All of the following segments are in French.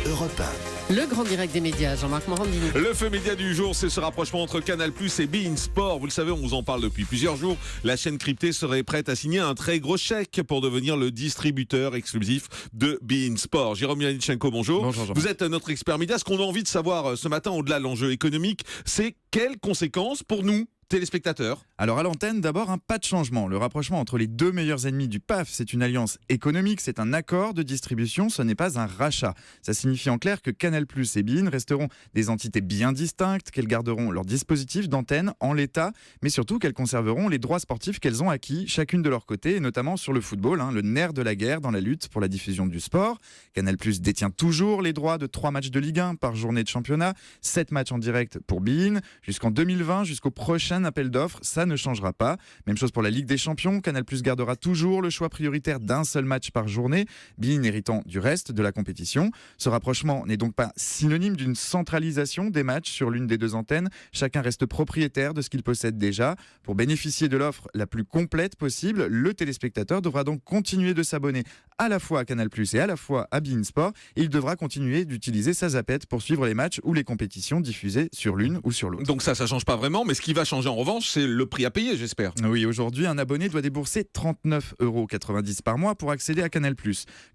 Europe 1. Le grand direct des médias, Jean-Marc Morandini. Le feu média du jour, c'est ce rapprochement entre Canal+ et beIN Sport. Vous le savez, on vous en parle depuis plusieurs jours. La chaîne cryptée serait prête à signer un très gros chèque pour devenir le distributeur exclusif de beIN Sport. Jérôme Miladitchenko, bonjour. Bonjour, Jean-Marc. Vous êtes notre expert média. Ce qu'on a envie de savoir ce matin, au-delà de l'enjeu économique, c'est quelles conséquences pour nous, téléspectateurs? Alors à l'antenne, d'abord pas de changement. Le rapprochement entre les deux meilleurs ennemis du PAF, c'est une alliance économique, c'est un accord de distribution, ce n'est pas un rachat. Ça signifie en clair que Canal+ et beIN resteront des entités bien distinctes, qu'elles garderont leur dispositif d'antenne en l'état, mais surtout qu'elles conserveront les droits sportifs qu'elles ont acquis, chacune de leur côté, et notamment sur le football, le nerf de la guerre dans la lutte pour la diffusion du sport. Canal+ détient toujours les droits de 3 matchs de Ligue 1 par journée de championnat, 7 matchs en direct pour beIN, jusqu'en 2020, jusqu'au prochain appel d'offres, ça ne changera pas. Même chose pour la Ligue des Champions, Canal+ gardera toujours le choix prioritaire d'un seul match par journée, beIN héritant du reste de la compétition. Ce rapprochement n'est donc pas synonyme d'une centralisation des matchs sur l'une des deux antennes. Chacun reste propriétaire de ce qu'il possède déjà. Pour bénéficier de l'offre la plus complète possible, le téléspectateur devra donc continuer de s'abonner à la fois à Canal+ et à la fois à beIN Sport. Et il devra continuer d'utiliser sa zapette pour suivre les matchs ou les compétitions diffusées sur l'une ou sur l'autre. Donc ça change pas vraiment, mais ce qui va changer en revanche, c'est le prix à payer, j'espère. Oui, aujourd'hui, un abonné doit débourser 39,90 € par mois pour accéder à Canal+.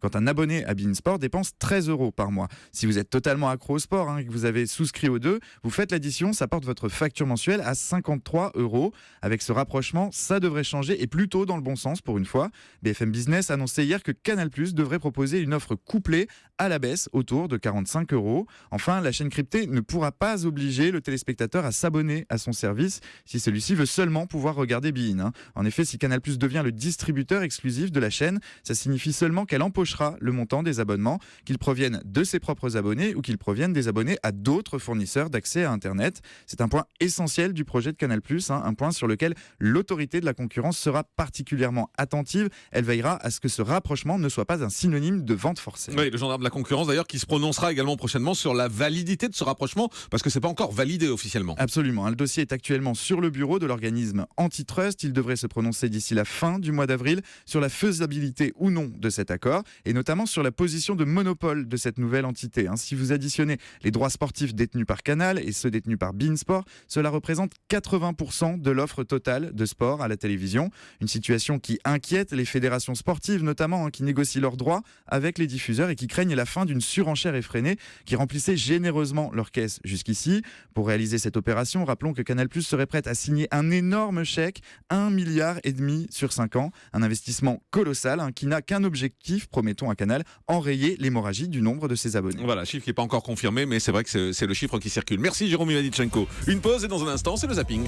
Quand un abonné à beIN Sport dépense 13 € par mois. Si vous êtes totalement accro au sport et que vous avez souscrit aux deux, vous faites l'addition, ça porte votre facture mensuelle à 53 €. Avec ce rapprochement, ça devrait changer et plutôt dans le bon sens pour une fois. BFM Business annonçait hier que Canal+ devrait proposer une offre couplée à la baisse autour de 45 €. Enfin, la chaîne cryptée ne pourra pas obliger le téléspectateur à s'abonner à son service si celui-ci veut seulement pouvoir regarder beIN. En effet, si Canal+ devient le distributeur exclusif de la chaîne, ça signifie seulement qu'elle empochera le montant des abonnements, qu'ils proviennent de ses propres abonnés ou qu'ils proviennent des abonnés à d'autres fournisseurs d'accès à Internet. C'est un point essentiel du projet de Canal+, un point sur lequel l'autorité de la concurrence sera particulièrement attentive. Elle veillera à ce que ce rapprochement ne soit pas un synonyme de vente forcée. Oui, le gendarme de la concurrence d'ailleurs qui se prononcera également prochainement sur la validité de ce rapprochement, parce que c'est pas encore validé officiellement. Absolument, le dossier est actuellement sur le bureau de l'organisme antitrust. Il devrait se prononcer d'ici la fin du mois d'avril sur la faisabilité ou non de cet accord, et notamment sur la position de monopole de cette nouvelle entité. Si vous additionnez les droits sportifs détenus par Canal et ceux détenus par beIN Sport, cela représente 80% de l'offre totale de sport à la télévision. Une situation qui inquiète les fédérations sportives, notamment, qui négocient leurs droits avec les diffuseurs et qui craignent la fin d'une surenchère effrénée qui remplissait généreusement leur caisse jusqu'ici. Pour réaliser cette opération, rappelons que Canal+ serait prête à signer un énorme chèque, 1,5 milliard sur 5 ans. Un investissement colossal qui n'a qu'un objectif, promettons à Canal, enrayer l'hémorragie du nombre de ses abonnés. Voilà, chiffre qui n'est pas encore confirmé, mais c'est vrai que c'est le chiffre qui circule. Merci Jérôme Miladitchenko. Une pause et dans un instant, c'est le zapping.